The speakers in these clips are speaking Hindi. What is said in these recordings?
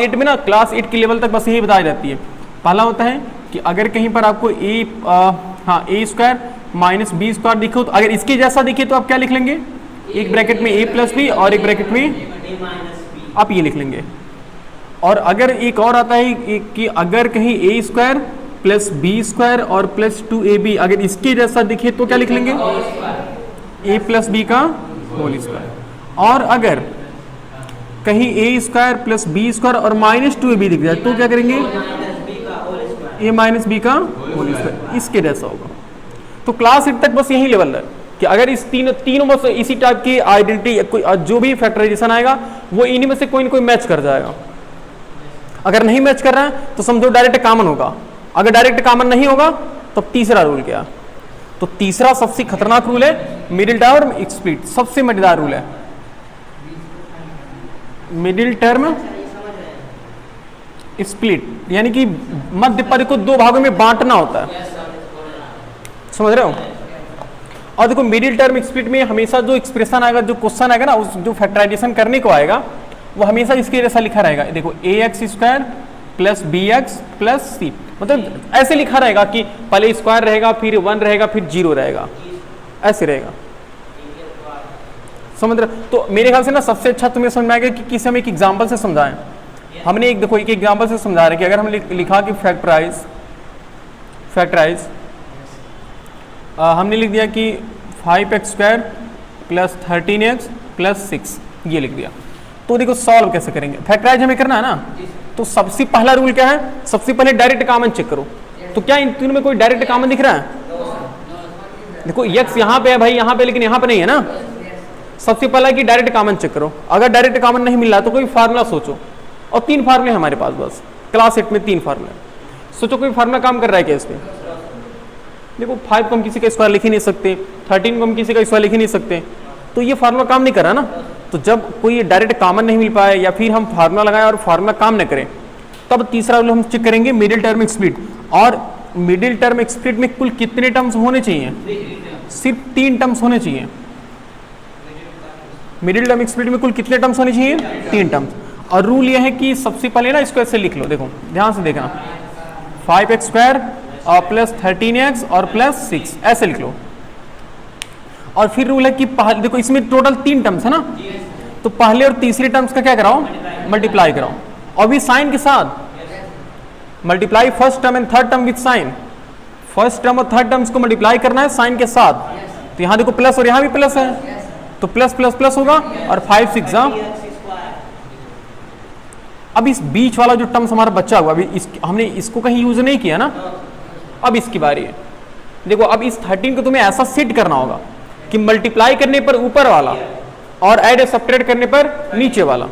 क्लास 8 में ना, क्लास 8 के लेवल तक बस यही बताई जाती है। पहला होता है कि अगर कहीं पर आपको ए स्क्वायर माइनस बी स्क्वायर दिखे तो अगर इसके जैसा दिखे तो आप क्या लिख लेंगे, एक ब्रैकेट में ए प्लस बी और एक ब्रैकेट में आप ये लिख लेंगे। और अगर एक और आता है कि अगर कहीं ए स्क्वायर प्लस बी स्क्वायर और प्लस 2ab अगर इसके जैसा दिखे तो क्या लिख लेंगे, ए प्लस बी का होल स्क्वायर। और अगर कहीं ए स्क्वायर प्लस बी स्क्वायर और माइनस 2ab दिख जाए तो क्या करेंगे, ए माइनस बी का होल स्क्वायर, इसके जैसा होगा। तो क्लास 8 तक बस यही लेवल है कि अगर इस तीनों में से इसी टाइप की आइडेंटिटी जो भी फैक्टराइजेशन आएगा वो इन्हीं में से कोई ना कोई मैच कर जाएगा। अगर नहीं मैच कर रहा है तो समझो डायरेक्ट कॉमन होगा, अगर डायरेक्ट कॉमन नहीं होगा तो तीसरा रूल क्या, तो तीसरा सबसे खतरनाक रूल है मिडिल टर्म स्प्लिट, सबसे मजेदार रूल है मिडिल टर्म स्प्लिट, यानी कि मध्य पद को दो भागों में बांटना होता है, समझ रहे हो। और देखो मिडिल टर्म स्प्लिट में हमेशा जो एक्सप्रेशन आएगा, जो क्वेश्चन आएगा ना, उस जो फैक्टराइजेशन करने को आएगा वो हमेशा इसके जैसा लिखा रहेगा। देखो ax square plus bx plus c, मतलब ऐसे लिखा रहेगा कि पहले स्क्वायर रहेगा फिर 1 रहेगा फिर 0 रहेगा, ऐसे रहेगा, समझ रहे। तो मेरे ख्याल से ना सबसे अच्छा तुम्हें समझ में आएगा कि किसी हम एक एग्जाम्पल से समझाएं। हमने एक देखो एक एग्जाम्पल से समझा रहे कि अगर हम लिखा कि फैक्टराइज हमने लिख दिया कि 5x square plus 13x plus 6, ये लिख दिया। तो देखो सॉल्व कैसे करेंगे, फैक्टराइज हमें करना है ना, तो सबसे पहला रूल क्या है, सबसे पहले डायरेक्ट कॉमन चेक करो। तो क्या इन तीनों में कोई डायरेक्ट कॉमन दिख रहा है, देखो x यहाँ पे है भाई, यहाँ पे, लेकिन यहाँ पे नहीं है ना। सबसे पहला कि डायरेक्ट कॉमन चेक करो, अगर डायरेक्ट कॉमन नहीं मिल रहा तो कोई फार्मूला सोचो, और 3 फार्मूले हमारे पास, बस क्लास 8 में 3 फार्मूले, सोचो कोई फार्मूला काम कर रहा है क्या इसमें। देखो 5 को हम किसी का स्क्वायर लिख ही नहीं सकते, 13 को हम किसी का स्क्वायर लिख ही नहीं सकते, तो ये फार्मूला काम नहीं कर रहा ना। तो जब कोई डायरेक्ट कॉमन नहीं मिल पाए या फिर हम फार्मूला लगाएं और फार्मूला काम न करें, तब तीसरा रूल हम चेक करेंगे मिडिल टर्म स्प्लिट। और मिडिल टर्म स्प्लिट में कुल कितने टर्म्स होने चाहिए, सिर्फ 3 टर्म्स होने चाहिए। मिडिल टर्म स्प्लिट में कुल कितने टर्म्स होने चाहिए, 3 टर्म्स। और रूल ये है कि सबसे पहले ना इसको ऐसे लिख लो, देखो ध्यान से देखना, 5x स्क्वायर और प्लस 13x और प्लस 6, ऐसे लिख लो। और फिर रूल है कि देखो इसमें टोटल 3 टर्म्स है ना, तो पहले और तीसरे टर्म्स का क्या कराओ, मल्टीप्लाई कराओ, और भी साइन के साथ multiply first term and third term with sine. First term और थर्ड टर्म्स को मल्टीप्लाई करना है साइन के साथ। तो यहाँ देखो प्लस और यहाँ भी प्लस है, तो प्लस प्लस प्लस होगा और 5 6 अब इस बीच वाला जो टर्म्स हमारा बचा हुआ, अभी हमने इसको कहीं यूज नहीं किया ना, अब इसकी बारी है। देखो अब इस 13 को तुम्हें ऐसा सेट करना होगा कि मल्टीप्लाई करने पर ऊपर वाला और ऐड सब्ट्रैक्ट करने पर नीचे वाला।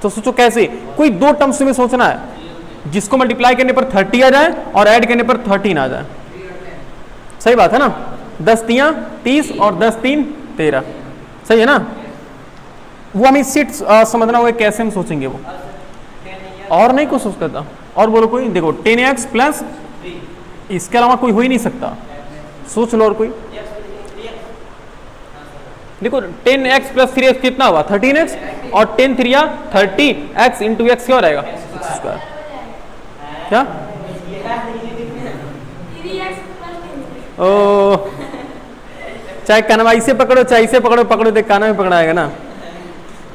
तो सोचो कैसे, कोई 2 टर्म्स में सोचना है जिसको मल्टीप्लाई करने पर 30 आ जाए और ऐड करने पर 13 आ जाए, सही बात है ना। 10 3 30 और 10 3 13, सही है ना। वो हमें सेट समझना होगा कैसे हम सोचेंगे वो, और नहीं कुछ सोच करता। और बोलो कोई, देखो 10x प्लस, इसके अलावा कोई हो ही नहीं सकता, सोच लो और कोई। देखो 10x प्लस 3x कितना हुआ, 13x, और 10 3 30x इंटू x क्या हो जाएगा, x स्क्वायर। क्या ओ, चाहे कनवाई से पकड़ो चाहे इसे पकड़ो, पकड़ो देख काना में पकड़ाएगा ना।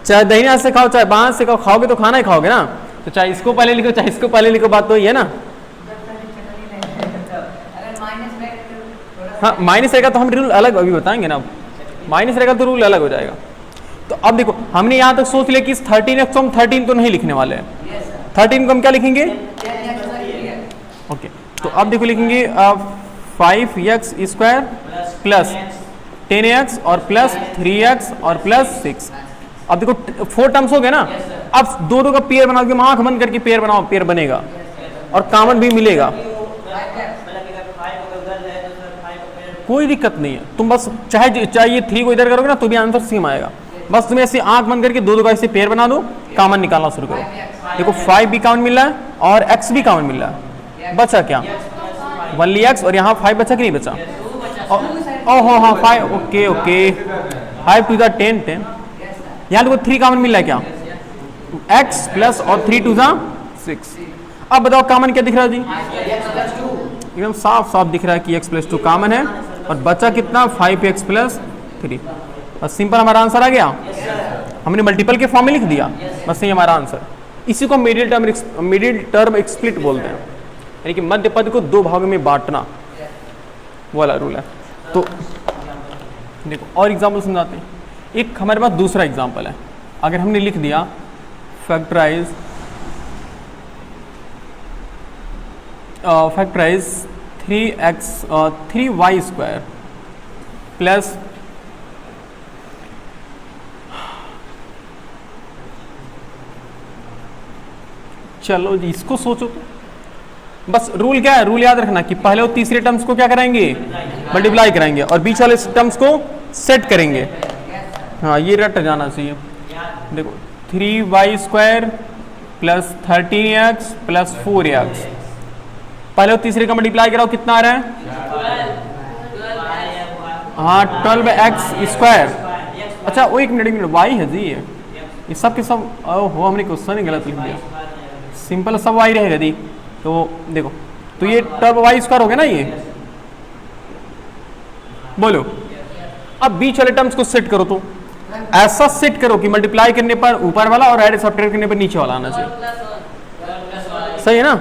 चाहे दही हाथ से खाओ चाहे बांस से खाओ, खाओगे तो खाना ही खाओगे ना। तो चाहे इसको पहले लिखो चाहे इसको पहले लिखो, बात तो ये है ना। हाँ माइनस रहेगा तो हम रूल अलग अभी बताएंगे ना, माइनस रहेगा तो रूल अलग हो जाएगा। तो अब देखो हमने यहाँ तक सोच लिया कि इस 13x को हम 13 तो नहीं लिखने वाले हैं, 13 को हम क्या लिखेंगे, ओके। तो अब देखो लिखेंगे 5x स्क्वायर प्लस 10x और प्लस 3x और प्लस 6। अब देखो 4 टर्म्स हो गए ना, अब दोनों का पेयर बनाओगे, आंख बंद करके पेयर बनाओ, पेयर बनेगा और कॉमन भी मिलेगा, कोई दिक्कत नहीं है। तुम बस चाहे ये 3 को इधर करोगे ना तो भी आंसर सेम आएगा। बस तुम्हें ऐसे आंख बंद करके दो का ऐसे पेयर बना दो, कॉमन निकालना शुरू करो। देखो 5 भी कॉमन मिल रहा है और x भी कॉमन मिल रहा है, बचा क्या, ओनली x, और यहाँ 5 बचा कि नहीं बचा, ओहो हाँ 5, ओके ओके, 5 टू द 10 10। यहाँ देखो 3 कॉमन मिल रहा है क्या, x प्लस और 3 2 6। अब बताओ कॉमन क्या दिख रहा है जी? एकदम साफ साफ दिख रहा है कि x प्लस 2 कॉमन है और बचा कितना 5x प्लस 3। बस सिंपल हमारा आंसर आ गया। हमने मल्टीपल के फॉर्म में लिख दिया, बस ये हमारा आंसर। इसी को मिडिल टर्म एक्सप्लिट बोलते हैं, यानी कि मध्य पद को दो भागों में बांटना, वो वाला रूल है। तो देखो और एग्जाम्पल समझाते हैं। एक हमारे पास दूसरा एग्जाम्पल है। अगर हमने लिख दिया फैक्टराइज 3y स्क्वायर प्लस चलो जी इसको सोचो तो। बस रूल क्या है? रूल याद रखना कि पहले और तीसरे टर्म्स को क्या कराएंगे? मल्टीप्लाई कराएंगे और बीच वाले टर्म्स को सेट करेंगे। हाँ ये रट जाना चाहिए। देखो 3y square plus 13x plus 4x, पहले और तीसरे का मल्टीप्लाई कराओ, कितना आ रहा है? हाँ 12x स्क्वायर। अच्छा वो एक मिनट y है जी, ये सब के सब हो, हमने क्वेश्चन ही गलत लिख दिया। सिंपल सब y रहेगा दी। तो देखो तो ये 12y स्क्वायर हो गया ना ये, बोलो। अब बीच वाले टर्म्स को सेट करो, तो ऐसा सेट करो कि मल्टीप्लाई करने पर ऊपर वाला और ऐड सब्ट्रैक्ट करने पर नीचे वाला आना चाहिए। सही है ना?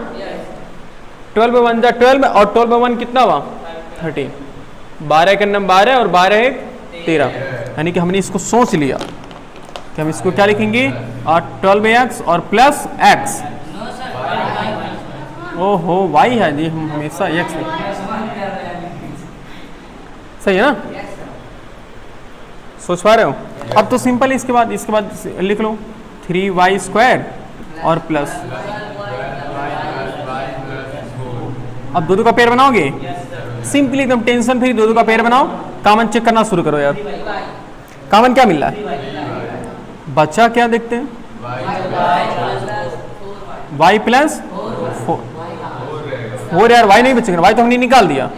12 में 1 जा 12 और 12 में 1 कितना हुआ? 13। 12 का नंबर 12 और 12 1 13, यानी कि हमने इसको सोच लिया कि हम इसको क्या लिखेंगे? 12x और प्लस x। ओहो y है जी, हम हमेशा x है। सही है ना? सोच पा रहे हो? अब तो सिंपल इसके बाद लिख लो 3y स्क्वायर और प्लस, अब दो का पेयर बनाओगे सिंपली एकदम टेंशन फ्री, दो का पेयर बनाओ, कॉमन चेक करना शुरू करो यार। कॉमन क्या मिल रहा है? बचा क्या देखते हैं? y प्लस 4 यार, y नहीं बचेगा, y तो हमने निकाल दिया।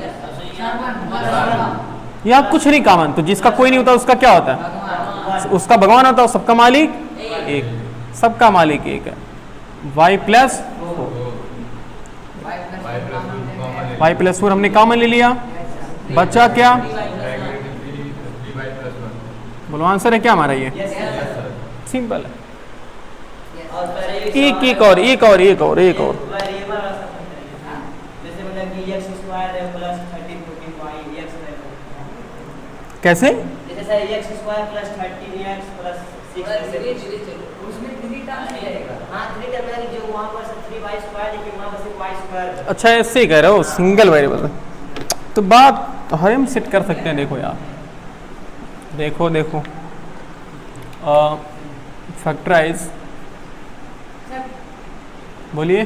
यहाँ कुछ नहीं कॉमन, तो जिसका कोई नहीं होता उसका क्या होता है? उसका भगवान होता है, सबका मालिक एक, सबका मालिक एक है। y प्लस 4 हमने कॉमन ले लिया, बचा क्या? बोलो आंसर है क्या हमारा? ये सिंपल है। एक और कैसे? अच्छा ऐसे कह रहे हो, सिंगल वेरिएबल। तो बात तो हम सेट कर सकते हैं। देखो यार, देखो फैक्टराइज, बोलिए।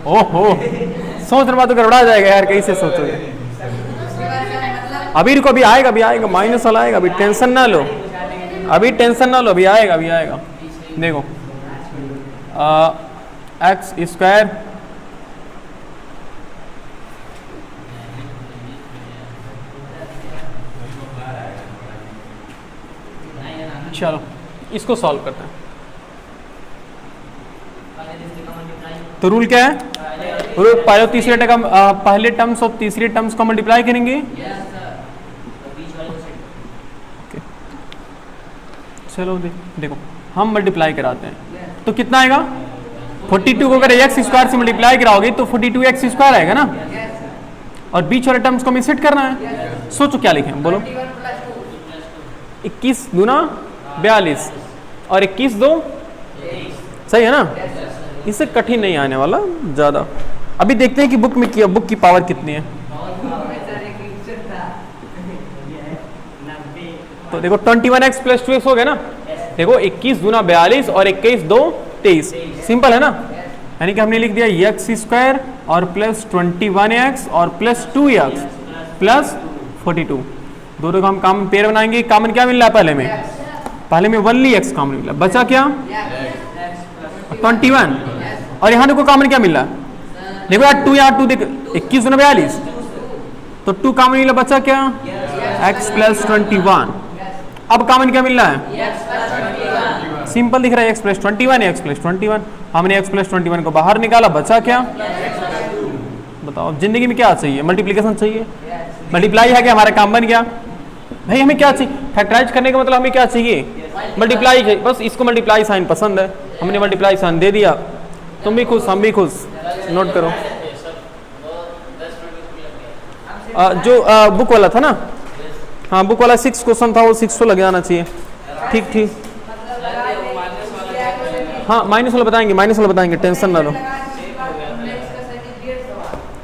ओहो सोच रहा तो गड़बड़ा जाएगा यार, कैसे सोचोगे? अभी रुको, अभी आएगा माइनस वाला आएगा, अभी टेंशन ना लो, अभी आएगा। देखो एक्स स्क्वायर चलो इसको सॉल्व करते हैं। तो रूल क्या है? रूल पहले तीसरे टर्म, पहले टर्म्स और तीसरे टर्म्स को मल्टीप्लाई करेंगे। चलो देखो हम मल्टीप्लाई कराते हैं तो कितना आएगा? 42 को अगर x स्क्वायर से मल्टीप्लाई कराओगे तो 42x स्क्वायर आएगा ना, और बीच वाले टर्म्स को हमें सेट करना है। सोचो क्या लिखें, बोलो। 21 दूना 42 और 21 2, सही है ना? इससे कठिन नहीं आने वाला ज्यादा। अभी देखते हैं कि बुक की पावर कितनी है। तो देखो 21x प्लस 2x हो गया ना। देखो 21 दूना 42 और 21 2 23, सिंपल है ना? यानी कि हमने लिख दिया x स्क्वायर और प्लस 21x और प्लस 2x प्लस 42। दोनों का हम कॉमन पेयर बनाएंगे। कॉमन क्या मिल रहा है? पहले में ओनली x कॉमन मिला, बचा क्या? 21। और यहाँ देखो कॉमन क्या मिल रहा है? देखो यार 2 यहाँ 2 देखो 21 दूना 42, तो 2 कॉमन मिला, बचा क्या? x plus 21। अब कॉमन क्या मिल रहा है? सिंपल दिख रहा है, x प्लस 21 x प्लस 21। हमने x प्लस 21 को बाहर निकाला, बचा क्या? बताओ जिंदगी में क्या चाहिए? मल्टीप्लीकेशन चाहिए, मल्टीप्लाई है क्या? हमारा काम बन गया भाई। हमें क्या चाहिए? फैक्टराइज करने का मतलब हमें क्या चाहिए? मल्टीप्लाई चाहिए। बस इसको मल्टीप्लाई साइन पसंद है, हमने मल्टीप्लाई साइन दे दिया। तुम भी खुश, हम भी खुश। नोट करो जो बुक वाला था ना, हाँ बुक वाला 6 क्वेश्चन था, वो 6 तो लग जाना चाहिए। ठीक ठीक, हाँ माइनस वाला बताएंगे, माइनस वाला बताएंगे, टेंशन ना लो।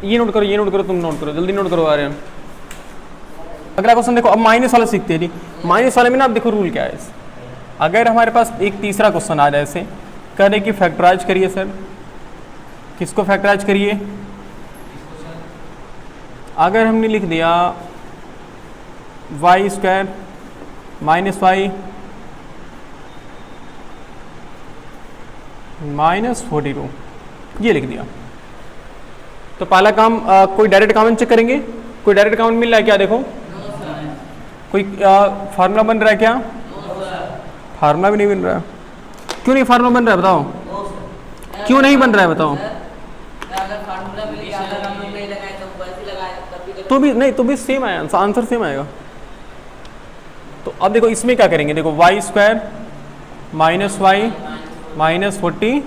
ये नोट करो, ये नोट करो, तुम नोट करो, जल्दी नोट करो आर्यन। अगला क्वेश्चन देखो, अब माइनस वाला सीखते हैं जी। माइनस वाले में ना आप देखो रूल क्या है। अगर हमारे पास एक तीसरा क्वेश्चन आ जाए, ऐसे कह रहे कि फैक्टराइज करिए सर, किसको फैक्टराइज करिए? अगर हमने लिख दिया Y square minus Y minus 42, ये लिख दिया, तो पहला काम कोई डायरेक्ट कॉमन चेक करेंगे। कोई डायरेक्ट कॉमन मिल रहा है क्या? देखो कोई फार्मूला बन रहा है क्या? फार्मूला भी नहीं बन रहा है। क्यों नहीं फार्मूला बन रहा है बताओ? क्यों नहीं बन रहा है बताओ? तो भी नहीं, तो भी सेम आया आंसर, सेम आएगा। तो अब देखो इसमें क्या करेंगे, देखो Y square minus Y minus 42,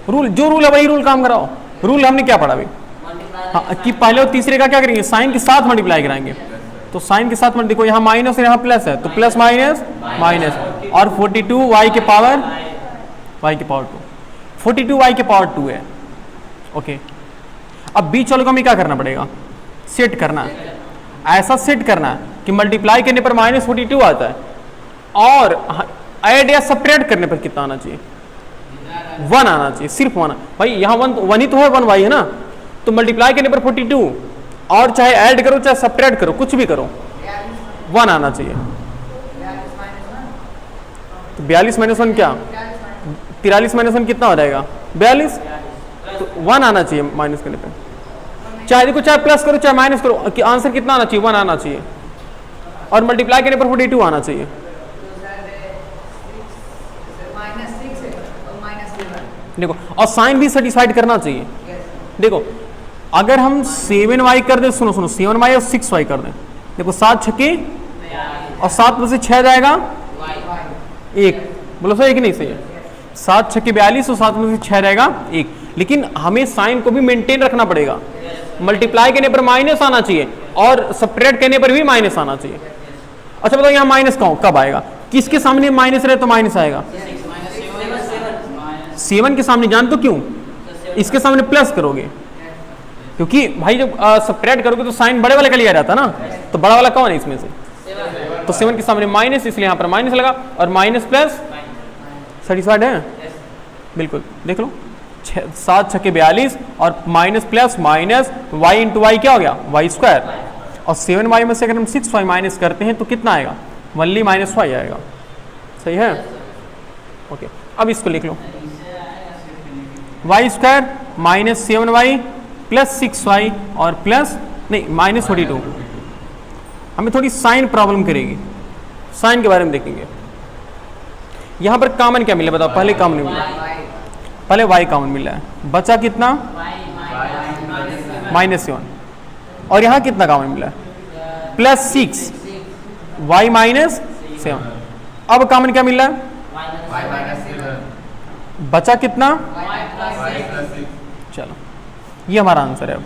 rule जो रूल है वही रूल काम कराओ। रूल हमने क्या पढ़ा अभी? हाँ, कि पहले और तीसरे का क्या करेंगे? साइन के साथ मल्टीप्लाई कराएंगे। तो साइन के साथ देखो यहाँ माइनस और यहाँ प्लस है, तो प्लस माइनस माइनस, और 42 वाई के पावर 2, 42 वाई के पावर 2 है। ओके, अब बीच वालों को हमें क्या करना पड़ेगा? सेट करना, ऐसा सेट करना कि मल्टीप्लाई करने पर माइनस 42 आता है, और ऐड या सपरेट करने पर कितना आना चाहिए? 1 आना चाहिए, सिर्फ 1। भाई यहाँ 1 ही तो है, 1 वाई है ना, तो मल्टीप्लाई करने पर 42, और चाहे ऐड करो चाहे सपरेट करो, कुछ भी करो, 1 आना चाहिए। तो 42 माइनस 1 क्या? 43 माइनस 1 कितना हो जाएगा? 42। तो 1 आना चाहिए माइनस करने पर, चाहे देखो चाहे प्लस करो चाहे माइनस करो, कि आंसर कितना आना चाहिए? 1 आना चाहिए, और मल्टीप्लाई करने पर 42 आना चाहिए। देखो, और साइन भी सेटिस्फाइड करना चाहिए। देखो अगर हम 7y कर दें, सुनो 7y और 6y कर दें, देखो 7 छक्के और 7 में से 6 जाएगा 1, बोलो सही है कि नहीं सही है? 7 छक्के 42 और 7 में से 6 जाएगा 1। लेकिन हमें साइन को भी मेंटेन रखना पड़ेगा। मल्टीप्लाई करने पर माइनस आना चाहिए, और सपरेट करने पर भी माइनस आना चाहिए। अच्छा बताओ यहाँ माइनस कब आएगा? किसके सामने माइनस रहे तो माइनस आएगा? 7 के सामने। जान तो क्यों? इसके सामने प्लस करोगे, क्योंकि भाई जब सपरेट करोगे तो साइन बड़े वाले का लिया जाता ना, तो बड़ा वाला कौन है इसमें से? तो 7 के सामने माइनस, इसलिए यहाँ पर माइनस लगा, और माइनस प्लस सेटिस्फाइड है बिल्कुल। देख लो 7 छक्के 42 और minus plus minus Y into Y क्या हो गया? Y square. और 7y में से अगर हम 6y माइनस करते हैं तो कितना आएगा? वनली माइनस वाई आएगा। सही है? ओके, अब इसको लिख लो, Y square minus 7y plus 6y और प्लस नहीं माइनस 42। हमें थोड़ी साइन प्रॉब्लम करेगी, साइन के बारे में देखेंगे। यहां पर कॉमन क्या मिला बताओ? पहले कॉमन मिला, पहले y कॉमन मिला है, बचा कितना? -7। और यहां कितना कॉमन मिला है? +6 y -7। अब कॉमन क्या मिला है? बचा कितना? चलो ये हमारा आंसर है।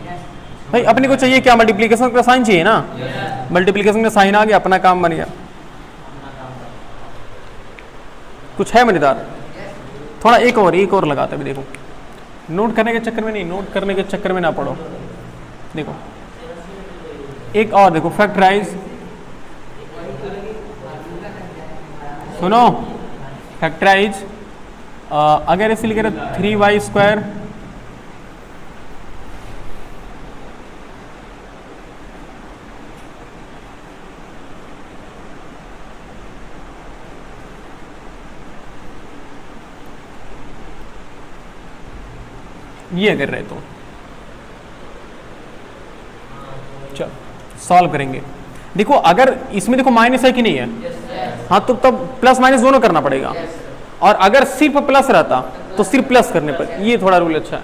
भाई अपने को चाहिए क्या? मल्टीप्लिकेशन का साइन चाहिए ना, मल्टीप्लिकेशन का साइन आ गया, अपना काम बन गया। कुछ है मजेदार? थोड़ा एक और लगाते भी, देखो नोट करने के चक्कर में नहीं, नोट करने के चक्कर में ना पढ़ो। देखो एक और देखो, फैक्टराइज, सुनो फैक्टराइज, अगर ऐसे लिखे 3y स्क्वायर ये अगर रहे तो चलो सॉल्व करेंगे। देखो अगर इसमें देखो माइनस है कि नहीं है? हाँ तो तब प्लस माइनस दोनों करना पड़ेगा, और अगर सिर्फ प्लस रहता तो सिर्फ प्लस करने पर, ये थोड़ा रूल अच्छा है।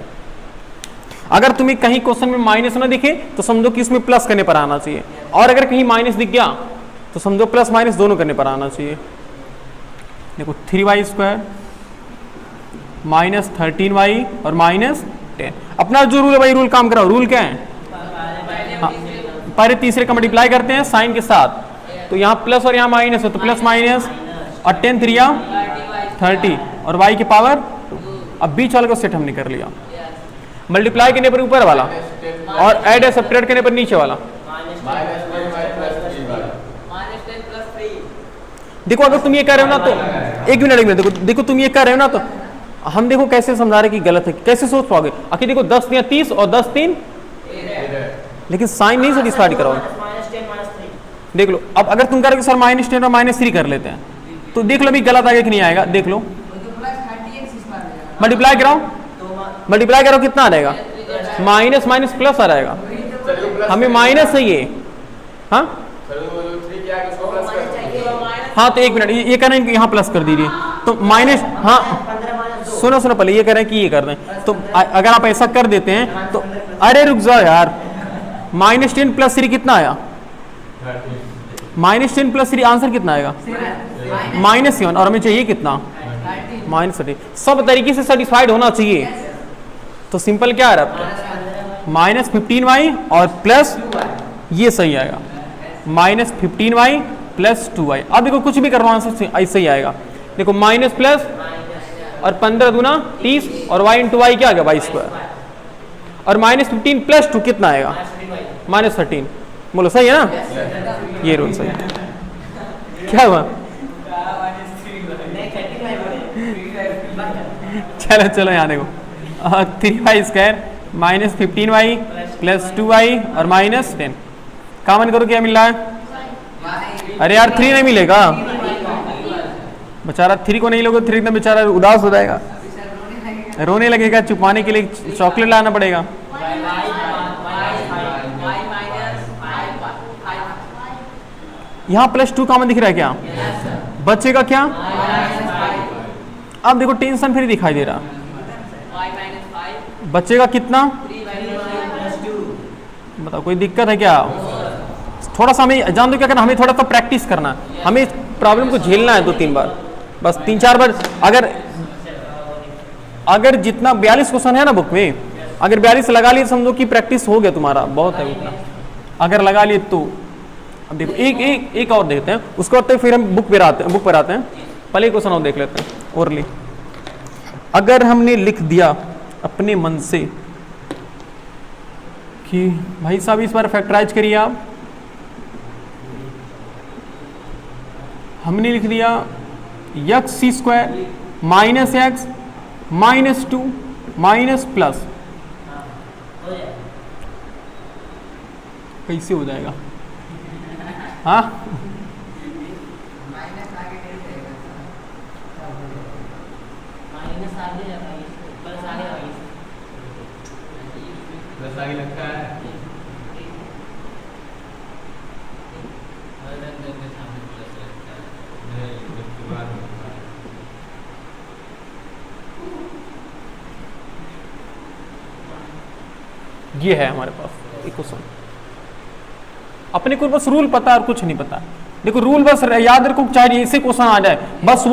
अगर तुम्हें कहीं क्वेश्चन में माइनस ना दिखे तो समझो कि इसमें प्लस करने पर आना चाहिए, और अगर कहीं माइनस दिख गया तो समझो प्लस माइनस दोनों करने पर आना चाहिए। देखो 3y² माइनस 13y और माइनस 10, अपना जो रूल है वही रूल काम कराओ। रूल क्या है? हाँ, पहले तीसरे का मल्टीप्लाई करते हैं साइन के साथ, तो यहाँ प्लस और यहाँ माइनस है तो प्लस माइनस, और 10 3 30 और y की पावर 2। अब बीच वाले को सेट हमने कर लिया, मल्टीप्लाई करने पर ऊपर वाला और ऐड या सब्ट्रैक्ट करने पर नीचे वाला। देखो अगर तुम ये कर रहे हो ना तो एक मिनट देखो तुम ये कर रहे हो ना तो हम देखो कैसे समझा रहे कि गलत है, कैसे सोच पाओगे? आखिर देखो 10 या 30 और 10 3, लेकिन साइन नहीं सेटिस्फाइड कराओगे। देख लो अब अगर तुम करोगे सर -10 और -3 कर लेते हैं, तो देख लो अभी गलत आएगा कि नहीं आएगा। देख लो मल्टीप्लाई कराओ कितना आ जाएगा? माइनस माइनस प्लस आ जाएगा, हमें माइनस चाहिए। हाँ हाँ तो एक मिनट, ये कह रहे हैं कि यहाँ प्लस कर दीजिए तो माइनस, हाँ सुनो पहले ये कह रहे हैं कि ये कर दें, तो अगर आप ऐसा कर देते हैं तो अरे रुक जाओ यार, -10 + 3 कितना आया? -10 + 3 आंसर कितना आएगा? -7, और हमें चाहिए कितना? -30। सब तरीके से सेटिस्फाइड होना चाहिए, तो सिंपल क्या है आपका? -15y और प्लस ये सही आएगा, -15y + 2y। अब देखो कुछ भी करवा आंसर ऐसे ही आएगा। देखो माइनस प्लस और 15 दूना 30 और y × y क्या आ गया? y², और -15 + 2 कितना आएगा? -13। बोलो सही है ना? ये रूल सही है। क्या हुआ? चलो यहाँ देखो 3y² -15y + 2y और -10 कॉमन करो, क्या मिल रहा है? अरे यार 3 नहीं मिलेगा बेचारा, 3 को नहीं लोगे 3 एकदम बेचारा उदास हो जाएगा, रोने लगेगा, छुपाने के लिए चॉकलेट लाना पड़ेगा। यहाँ +2 कॉमन दिख रहा है क्या? बचेगा क्या? अब देखो टेंशन फिर दिखाई दे रहा, बचेगा कितना? बताओ कोई दिक्कत है क्या? थोड़ा सा हमें जान दो क्या करना, हमें थोड़ा सा प्रैक्टिस करना है, हमें प्रॉब्लम को झेलना है 2-3 बार, बस 3-4 बार। अगर जितना 42 क्वेश्चन है ना बुक में, अगर 42 लगा लिए समझो कि प्रैक्टिस हो गया तुम्हारा, बहुत है उतना। अगर लगा लिए तो अब देखो एक और देखते हैं, उसके बाद फिर हम बुक पर आते हैं। पहले क्वेश्चन और देख लेते हैं ओरली। अगर हमने लिख दिया अपने मन से कि भाई साहब इस बार फैक्टराइज करिए आप, हमने लिख दिया x² - x -2 प्लस, कैसे हो जाएगा? हाँ आगे लगता है ये है हमारे पास एक क्वेश्चन। अपने को बस रूल पता है और कुछ नहीं पता। देखो रूल बस याद रखो, चाहे ऐसे क्वेश्चन आ जाए बस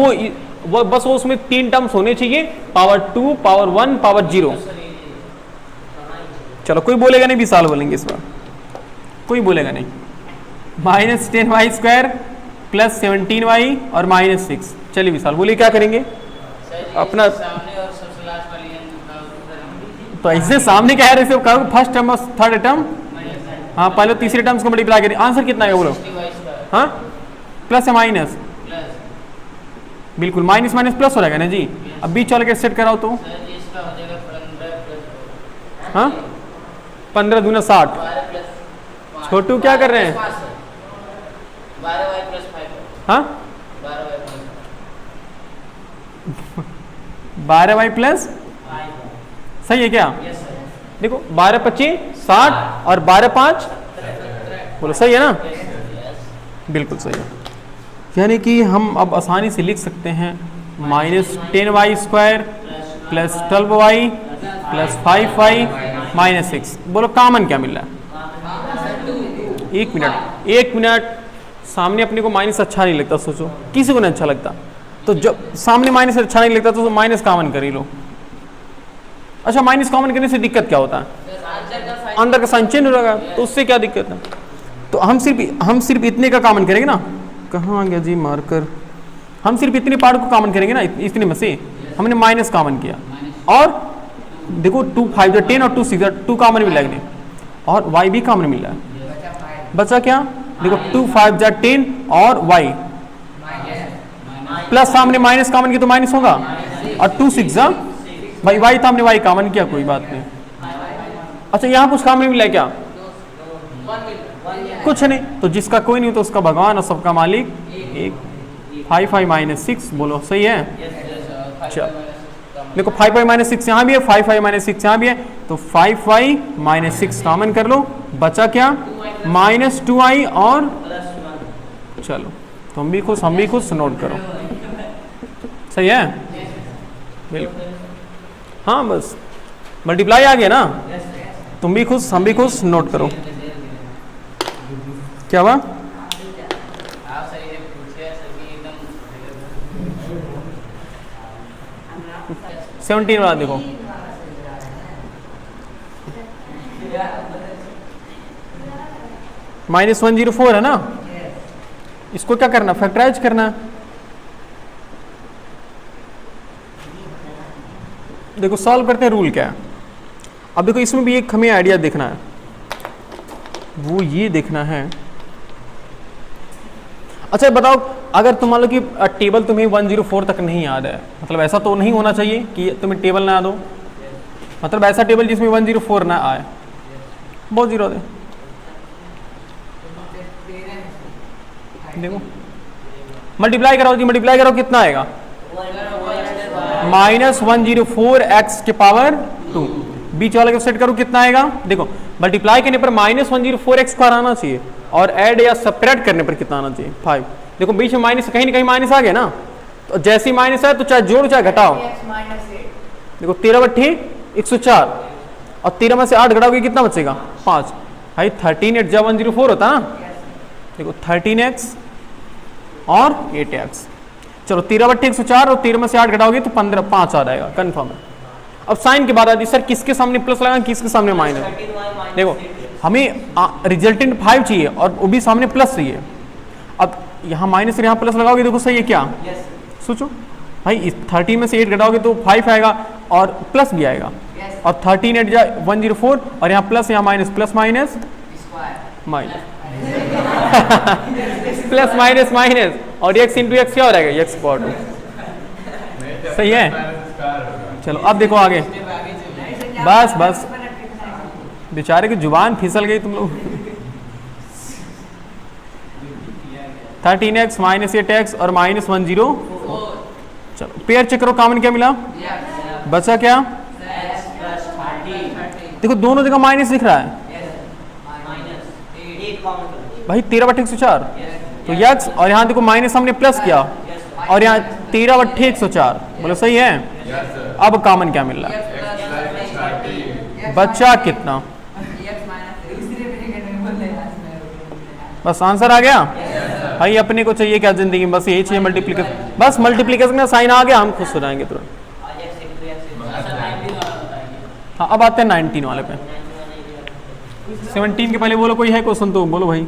वो उसमें 3 टर्म्स होने चाहिए, पावर 2, पावर 1, पावर 0। चलो कोई बोलेगा नहीं, 20 साल बोलेंगे इस बार, कोई बोलेगा नहीं। -10y² + 17y और -6। चलिए 20 साल बोलिए क्या करेंगे अपना? तो ऐसे सामने क्या है, फर्स्ट टर्म और थर्ड टर्म, हाँ पहले तीसरे टर्म्स को मल्टीप्लाई करिए, आंसर कितना है बोलो? हाँ प्लस या माइनस? बिल्कुल माइनस माइनस प्लस हो जाएगा ना जी। अब बीच वाले के सेट कराओ तो, हाँ 15 दूना 60। छोटू क्या कर रहे हैं? हाँ 12y+, सही है क्या? देखो 12×25 60 और 12×5 बोलो सही है ना? बिल्कुल सही है। यानी कि हम अब आसानी से लिख सकते हैं -10y² plus 12y plus 5y minus 6। बोलो कॉमन क्या मिल रहा है? एक मिनट, सामने अपने को माइनस अच्छा नहीं लगता, सोचो किसी को नहीं अच्छा लगता, तो जब सामने माइनस अच्छा नहीं लगता तो माइनस कॉमन कर ही लो। अच्छा, माइनस कॉमन करने से दिक्कत क्या होता है? अंदर का साइन चेंज हो जाएगा, तो उससे क्या दिक्कत है? तो हम सिर्फ इतने का कॉमन करेंगे ना। कहाँ आ गया जी मार्कर? हम सिर्फ इतने पार्ट को कॉमन करेंगे ना, इतने में से हमने माइनस कॉमन किया, और देखो 2 5 10 और 2 6 2 कॉमन भी लगने, और y भी कॉमन मिल रहा है। बचा क्या? देखो 2 5 10 और y प्लस सामने माइनस कॉमन की तो माइनस होगा, और 2 6 भाई y था, हमने y कॉमन किया, कोई बात नहीं। अच्छा, यहाँ कुछ कॉमन मिला है क्या? कुछ नहीं, तो जिसका कोई नहीं तो उसका भगवान और सबका मालिक एक। 5y माइनस 6, बोलो सही है? चलो देखो 5y माइनस 6 यहाँ भी है, 5y माइनस 6 यहाँ भी है, तो 5y माइनस 6 कॉमन कर लो, बचा क्या? माइनस 2y, और चलो तुम भी खुश हम भी खुश, नोट करो। सही है? बिल्कुल, हाँ बस मल्टीप्लाई आ गया ना, तुम भी खुश हम भी खुश, नोट करो। क्या हुआ? 17 वाला देखो, -104 है ना, इसको क्या करना? फैक्टराइज करना। देखो सॉल्व करते हैं, रूल क्या है। अब देखो इसमें भी एक हमें आइडिया देखना है, वो ये देखना है। अच्छा बताओ, अगर तुम मान लो कि टेबल तुम्हें 104 तक नहीं याद है, मतलब ऐसा तो नहीं होना चाहिए कि तुम्हें टेबल ना याद हो, मतलब ऐसा टेबल जिसमें 104 ना आए, बहुत जीरो दे। देखो मल्टीप्लाई कराओ जी, मल्टीप्लाई कराओ, कितना आएगा? -104x के पावर 2। बीच वाले को सेट करो, कितना आएगा? देखो मल्टीप्लाई करने पर -104x स्क्वायर आना चाहिए, और ऐड या सब्ट्रैक्ट करने पर कितना आना चाहिए? 5। देखो बीच में माइनस, कहीं ना कहीं माइनस आ गया ना, तो जैसे ही माइनस है तो चाहे जोड़ो चाहे घटाओ। देखो 13 × 104, और 13 में से 8 घटाओगे कितना बचेगा? 5। भाई 13 जब 104 होता ना, देखो 13x और 8x। चलो 13 × 104 और 13 में से 8 घटाओगे तो 5 आ जाएगा, कन्फर्म है। अब साइन की बात आती है, सर किसके सामने प्लस लगा, किसके सामने माइनस? देखो हमें रिजल्टेंट 5 चाहिए, और वो भी सामने प्लस चाहिए। अब यहाँ माइनस और यहाँ प्लस लगाओगे, देखो सही है क्या? सोचो भाई, इस 13 में से 8 घटाओगे तो 5 आएगा, और प्लस भी आएगा, और 13 8 जा 104, और यहाँ प्लस यहाँ minus, plus minus minus plus minus minus, और x इंटू एक्स क्या हो जाएगा? x power 2। सही है? चलो अब देखो आगे, बस बस बेचारे की जुबान फिसल गई तुम लोग। 13x माइनस 8x और -104। चलो पेयर चेक करो, कॉमन क्या मिला? बचा क्या? देखो दोनों जगह माइनस दिख रहा है भाई, 13/104, तो x, और यहाँ देखो माइनस हमने प्लस किया, और यहाँ 13/104। बोलो सही है? अब कॉमन क्या मिल रहा है? बचा कितना? बस आंसर आ गया भाई। अपने को चाहिए क्या जिंदगी में? बस यही चाहिए, मल्टीप्लिकेशन। बस मल्टीप्लिकेशन का साइन आ गया, हम खुश हो जाएंगे तुरंत। हाँ अब आते हैं 19 वाले पे। 17 के पहले बोलो कोई है क्वेश्चन तो बोलो भाई।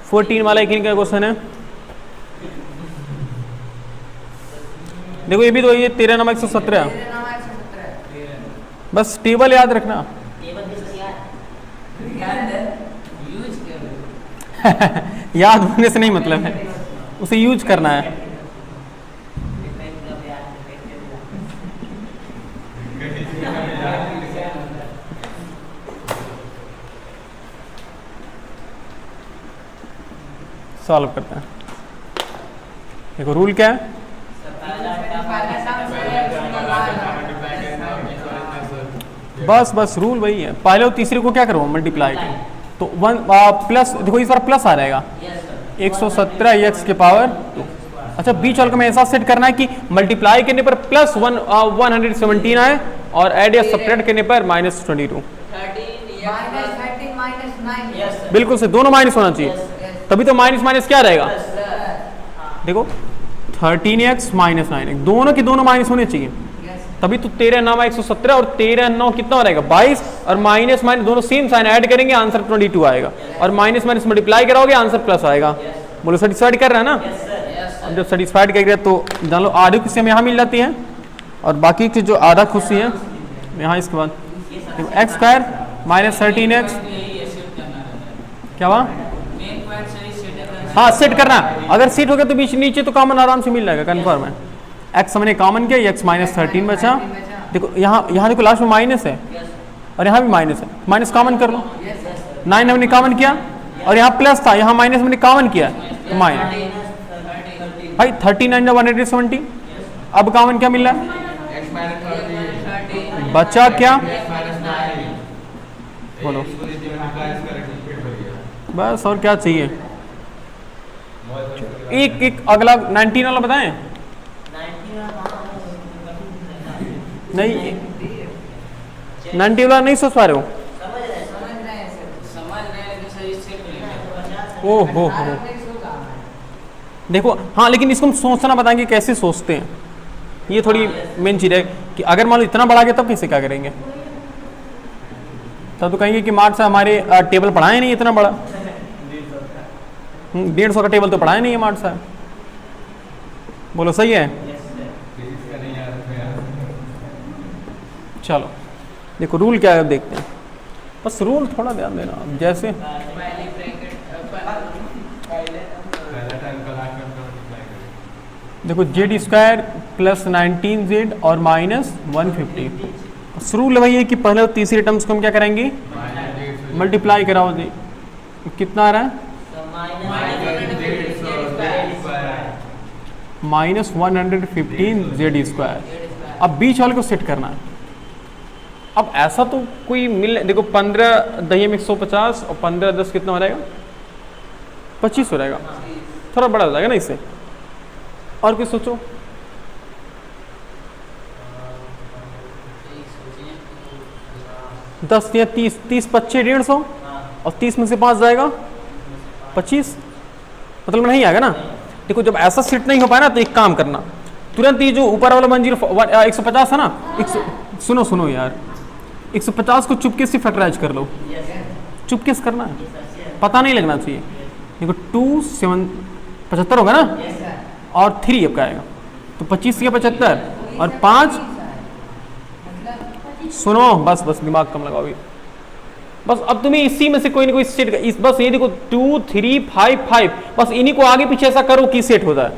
14 वाला एक इनका क्वेश्चन है, देखो ये भी तो ये 13 नंबर 117। बस टेबल याद रखना। याद होने से नहीं मतलब है, उसे यूज करना है। सॉल्व करते हैं। देखो रूल क्या है? बस बस रूल वही है। पहले और तीसरे को क्या करो? मल्टीप्लाई करो। तो 1 प्लस, देखो इस बार प्लस आ जाएगा, 117 x के पावर 2। अच्छा बीच वाले को मैं ऐसा सेट करना है कि मल्टीप्लाई करने पर प्लस 117 आए और ऐड या सब्ट्रैक्ट करने पर -22। बिल्कुल से दोनों माइनस होना चाहिए, तभी तो माइनस माइनस क्या रहेगा, देखो 13x माइनस 9x, दोनों के दोनों माइनस होने चाहिए, तभी तो 13 9 117 और 13 9 कितना हो रहेगा 22, और माइनस माइनस दोनों सेम साइन ऐड करेंगे आंसर 22 आएगा, और माइनस माइनस मल्टीप्लाई कराओगे आंसर प्लस आएगा। बोलो सेटिस्फाइड कर रहा है ना। अब जब सेटिस्फाइड कर गया तो जान लो आधी खुशी हमें यहाँ मिल जाती है, और बाकी की जो आधा खुशी है यहाँ इसके बाद एक्स स्क्वायर माइनस 13x क्या हुआ, हाँ सेट करना, अगर सेट हो गया तो बीच नीचे तो कॉमन आराम से मिल जाएगा, कंफर्म है। एक्स हमने कॉमन किया, एक्स माइनस 13 बचा, देखो यहाँ देखो लास्ट में माइनस है और यहाँ भी माइनस है, माइनस कॉमन कर लो, 9 हमने कॉमन किया और यहाँ प्लस था, यहाँ माइनस हमने कॉमन किया तो माइनस, भाई 39 170, अब कॉमन क्या मिल रहा है, बचा क्या, बोलो बस और क्या चाहिए। एक अगला 19 वाला बताएं, नहीं 90 वाला नहीं सोच पा रहे हो, ओहो देखो हाँ, लेकिन इसको हम सोचना बताएंगे कैसे सोचते हैं, ये थोड़ी मेन चीज है कि अगर मान लो इतना बढ़ा गया तब कैसे क्या करेंगे, तब तो कहेंगे कि मार्क्स हमारे टेबल पढ़ाए नहीं इतना बड़ा, 150 का टेबल तो पढ़ाया नहीं है मार्क्स है, बोलो सही है। चलो देखो रूल क्या है देखते हैं, बस रूल थोड़ा ध्यान देना, जैसे देखो जेड स्क्वायर प्लस 19z और माइनस 150, रूल वही है कि पहले और तीसरी टर्म्स को हम क्या करेंगे, मल्टीप्लाई कराओ जी, कितना आ रहा है माइनस 115 जेड स्क्वायर। अब बीच वाले को सेट करना है, अब ऐसा तो कोई मिल, देखो 15 दही में 150 और 15 10 कितना हो जाएगा 25 हो जाएगा, थोड़ा बड़ा हो जाएगा ना इससे, और कुछ सोचो, दस या 30 30 25 150 और 30 में से 5 जाएगा 25, मतलब नहीं आएगा ना। देखो जब ऐसा सेट नहीं हो पाया ना तो एक काम करना, तुरंत ये जो ऊपर वाला 150 है ना, सुनो यार, 150 को चुपके से फैक्टराइज कर लो, चुपके से करना है, पता नहीं लगना चाहिए। देखो 2 7 75 होगा ना, और 3 अब का आएगा तो 25 या 75 और 5, सुनो बस दिमाग कम लगाओ, बस अब तुम्हें इसी में से कोई ना कोई सेट, इस बस ये देखो 2 3 5 5, बस इन्हीं को आगे पीछे ऐसा करो कि सेट हो जाए,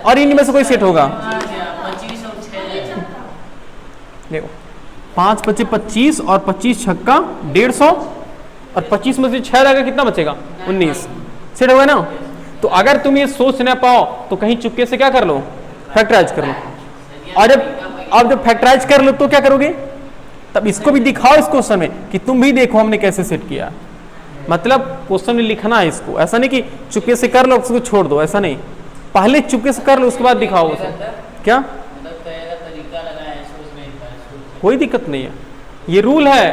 और इन्हीं में से कोई सेट होगा। देखो 5 25 25 और 25 छक्का 150 और 25 में से 6 रहेगा, कितना बचेगा 19, सेट होगा ना। तो अगर तुम ये सोच ना पाओ तो कहीं चुपके से क्या कर लो, फैक्टराइज कर लो, और जब फैक्टराइज कर लो तो क्या करोगे, तब इसको भी दिखाओ इस क्वेश्चन में कि तुम भी देखो हमने कैसे सेट किया, मतलब क्वेश्चन में लिखना है इसको, ऐसा नहीं कि चुपके से कर लो उसको छोड़ दो, ऐसा नहीं, पहले चुपके से कर लो उसके बाद दिखाओ उसे, क्या कोई दिक्कत नहीं है, ये रूल है,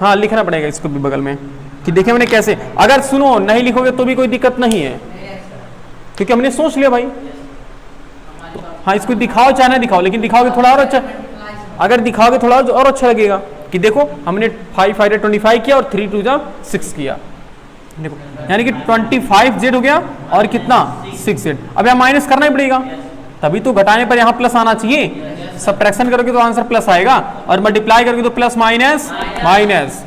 हाँ लिखना पड़ेगा इसको भी बगल में कि देखें हमने कैसे, अगर सुनो नहीं लिखोगे तो भी कोई दिक्कत नहीं है क्योंकि हमने सोच लिया भाई, तो हाँ इसको दिखाओ चाहे ना दिखाओ, लेकिन दिखाओगे थोड़ा और अच्छा, अगर दिखाओगे थोड़ा और अच्छा लगेगा कि देखो हमने 5 5 25 किया और 3 2 6 किया, देखो यानी कि 25z हो गया और कितना 6z, अब यहाँ माइनस करना ही पड़ेगा, तभी तो घटाने पर यहाँ प्लस आना चाहिए, सब्ट्रैक्शन करोगे तो आंसर प्लस आएगा और मल्टीप्लाई करोगे तो प्लस माइनस माइनस,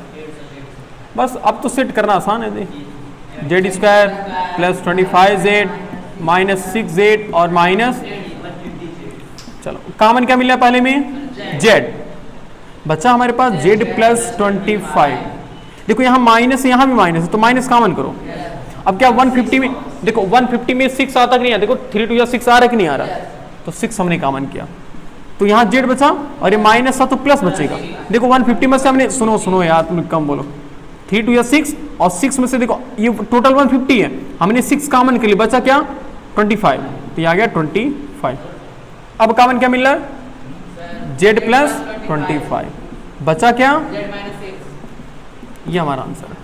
बस अब तो सेट करना आसान है, Z square plus 25z minus 6z और माइनस, चलो कॉमन क्या मिला पहले में z, बचा हमारे पास z प्लस 25, देखो यहाँ माइनस यहाँ भी माइनस है तो माइनस कॉमन करो, अब क्या 150 में, देखो 150 में 6 आता कि नहीं आता, देखो 3 2 6 आ रहा कि नहीं आ रहा, तो 6 हमने कॉमन किया तो यहाँ z बचा और ये माइनस था तो प्लस बचेगा, देखो 150 में से हमने, सुनो यार तुम कम बोलो, 3 2 या 6, और 6 में से देखो ये टोटल 150 है, हमने 6 कॉमन के लिए बचा क्या 25, तो ये आ गया 25। अब कॉमन क्या मिल रहा है z प्लस 25, बचा क्या, ये हमारा आंसर है।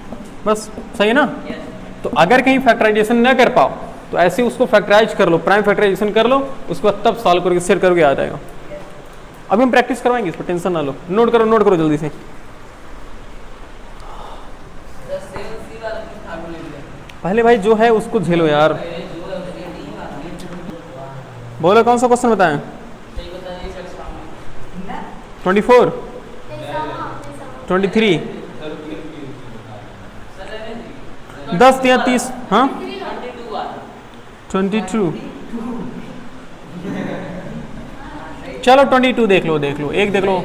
बस सही है ना। तो अगर कहीं फैक्टराइजेशन न कर पाओ तो ऐसे उसको फैक्टराइज कर लो, प्राइम फैक्टराइजेशन कर लो, उसको तब सॉल्व करके सेट करोगे आ जाएगा। अभी हम प्रैक्टिस करवाएंगे, इस पर टेंशन ना लो। नोट करो जल्दी से। पहले भाई जो है उसको झेलो यार। बोलो कौन सा क्वेश्चन बताएं। 24 23 10 या 30, हाँ 22, चलो 22 देख लो, एक देख लो।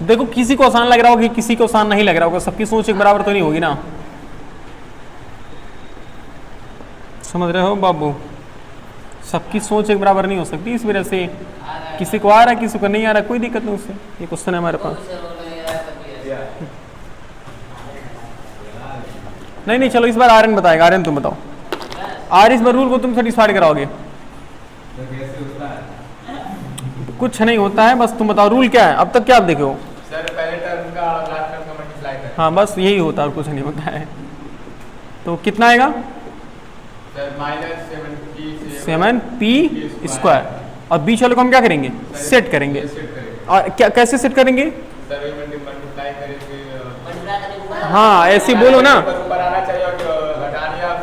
देखो किसी को आसान लग रहा होगा, किसी को आसान नहीं लग रहा होगा, सबकी सोच एक बराबर तो नहीं होगी ना, समझ रहे हो बाबू, सबकी सोच एक बराबर नहीं हो सकती, इस वजह से किसी को आ रहा है किसी को नहीं आ रहा, कोई दिक्कत नहीं उससे। ये क्वेश्चन है हमारे पास। नहीं चलो इस बार आर्यन बताएगा। आर्यन तुम बताओ, आर्यन इस बार रूल को तुम सेटिस्फाइड कराओगे। कुछ नहीं होता है, बस तुम बताओ रूल क्या है। अब तक क्या आप देखे हो सर, पहले टर्म का लास्ट टर्म का मल्टीप्लाई करें। हाँ बस यही होता है और कुछ नहीं होता है। तो कितना आएगा सर -7p स्क्वायर, और बीच वाले को हम क्या करेंगे सेट करेंगे। और क्या कैसे सेट करेंगे, सर मल्टीप्लाई करेंगे, हाँ ऐसे बोलो ना, ऊपर आना चाहिए और घटाने आप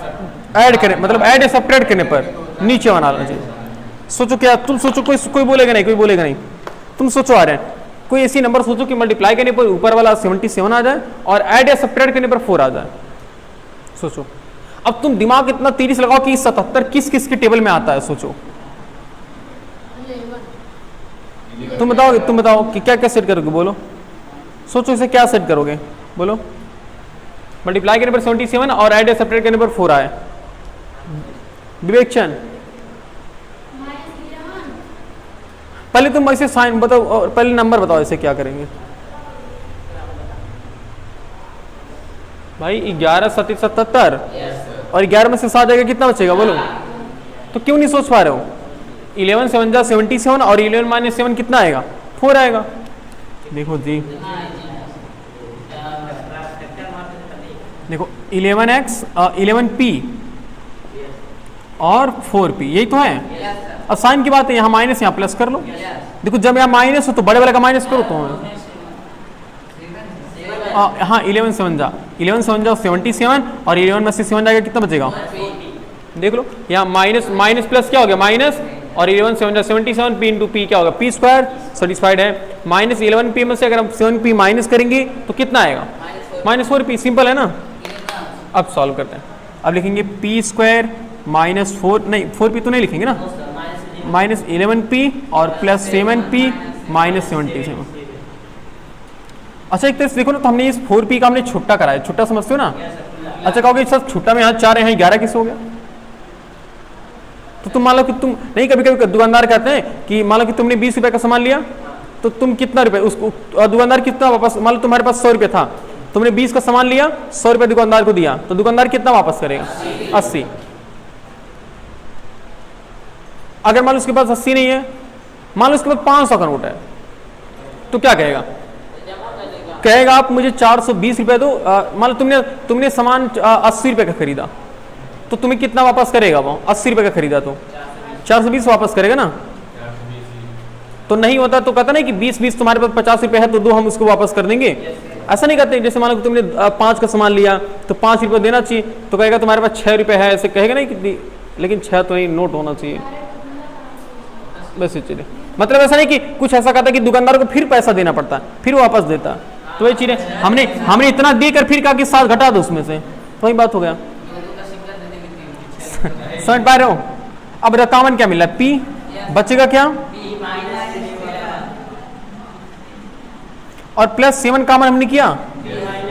ऐड करें, मतलब ऐड या सब्ट्रैक्ट करने पर नीचे बनाना चाहिए। सोचो क्या, तुम सोचो, कोई बोलेगा नहीं, तुम सोचो आ रहे हैं, कोई ऐसी नंबर सोचो कि मल्टीप्लाई करने पर ऊपर वाला 77 आ जाए और ऐड या सब्ट्रैक्ट करने पर 4 आ जाए। सोचो, अब तुम दिमाग इतना तेज लगाओ कि 77 किस किस के टेबल में आता है। सोचो, तुम बताओ कि क्या क्या सेट करोगे, बोलो। सोचो इसे क्या सेट करोगे, बोलो। मल्टीप्लाई करने पर 77 और ऐड या सब्ट्रैक्ट करने पर 4 आए। विवेक चंद, पहले तुम ऐसे साइन बताओ, और पहले नंबर बताओ ऐसे क्या करेंगे भाई। 11 7 77 और 11 में से 7 जाएगा, कितना बचेगा बोलो। तो क्यों नहीं सोच पा रहे हो। 11 7 जा 77 और 11 - 7 कितना आएगा 4 आएगा। देखो जी, देखो 11x 11p और 4p, यही तो है। आसान की बात है, यहाँ माइनस यहाँ प्लस कर लो। देखो जब यहाँ माइनस हो तो बड़े वाले का माइनस करो तो हाँ 11 7 जा 77 और 11 में से 7 जाएगा, कितना बचेगा देख लो। यहाँ माइनस प्लस क्या हो गया माइनस, और 11 7 जा 77 p इंटू पी क्या होगा p स्क्वायर, सेटिस्फाइड है। -11p में से अगर हम 7p माइनस करेंगे तो कितना आएगा -4p, सिंपल है ना। अब सॉल्व करते हैं। अब लिखेंगे p स्क्वायर -4 नहीं 4p तो नहीं लिखेंगे ना, -11p और +7p -77। अच्छा एक तरह से देखो ना, तो हमने इस 4p का हमने छुट्टा कराया, छुट्टा समझते हो ना। अच्छा कहोगे सर छुट्टा में यहाँ 4 है, 11 किस हो गया। तो तुम मान लो कि तुम नहीं, कभी कभी दुकानदार कहते हैं कि मान लो कि तुमने 20 रुपए का सामान लिया, तो तुम कितना रुपए उसको दुकानदार कितना वापस, मान लो तुम्हारे पास 100 रुपये था, तुमने 20 का सामान लिया, 100 रुपये दुकानदार को दिया, तो दुकानदार कितना वापस करेगा 80। अगर मान लो उसके पास 80 नहीं है, मान लो उसके पास 500 का नोट है, तो क्या कहेगा, कहेगा आप मुझे 420 रुपए दो। मान लो तुमने सामान 80 रुपए का खरीदा, तो तुम्हें कितना वापस करेगा वो, 80 रुपए का खरीदा तो 420 वापस करेगा ना। तो नहीं होता तो कहता नहीं कि 20 तुम्हारे पास 50 रुपए है तो दो हम उसको वापस कर देंगे, ऐसा नहीं कहते। जैसे मान लो तुमने 5 का सामान लिया तो 5 रुपये देना चाहिए, तो कहेगा तुम्हारे पास 6 रुपये है, ऐसे कहेगा नहीं कि, लेकिन 6 तो नहीं, नोट होना चाहिए। बस ये चीज़, मतलब ऐसा नहीं कि कुछ ऐसा कहता कि दुकानदार को फिर पैसा देना पड़ता है, फिर वापस देता। तो ये चीज़ें हमने इतना देकर फिर कहा कि 7 घटा दो उसमें से, तो वही बात हो गया। समझ पा रहे हो। अब कॉमन क्या मिला, p बचेगा क्या, और +7 कॉमन हमने किया,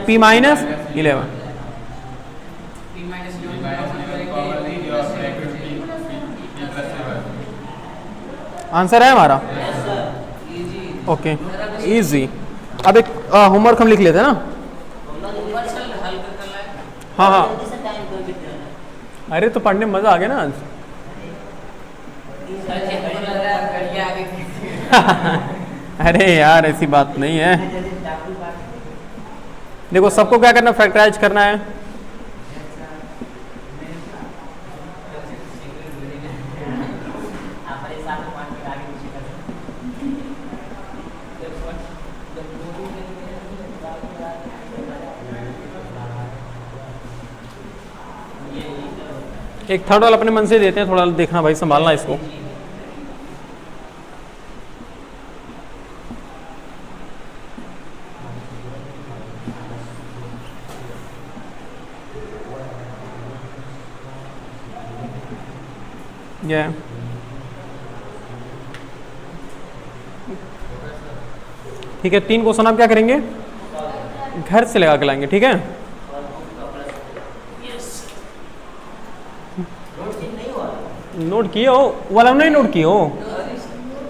p -11। आंसर है हमारा, ओके इजी। अब एक होमवर्क हम लिख लेते हैं ना। हाँ हाँ, जल्दी से टाइम दो बिट देना। अरे तो पढ़ने में मज़ा आ गया ना आज। अरे यार ऐसी बात नहीं है। देखो सबको क्या करना, फैक्टराइज करना है। एक थर्ड वाला अपने मन से देते हैं, थोड़ा देखना भाई, संभालना इसको। ये ठीक है, 3 क्वेश्चन आप क्या करेंगे, घर से लगा के लाएंगे, ठीक है। नोट किए हो वाला नहीं, नोट किए हो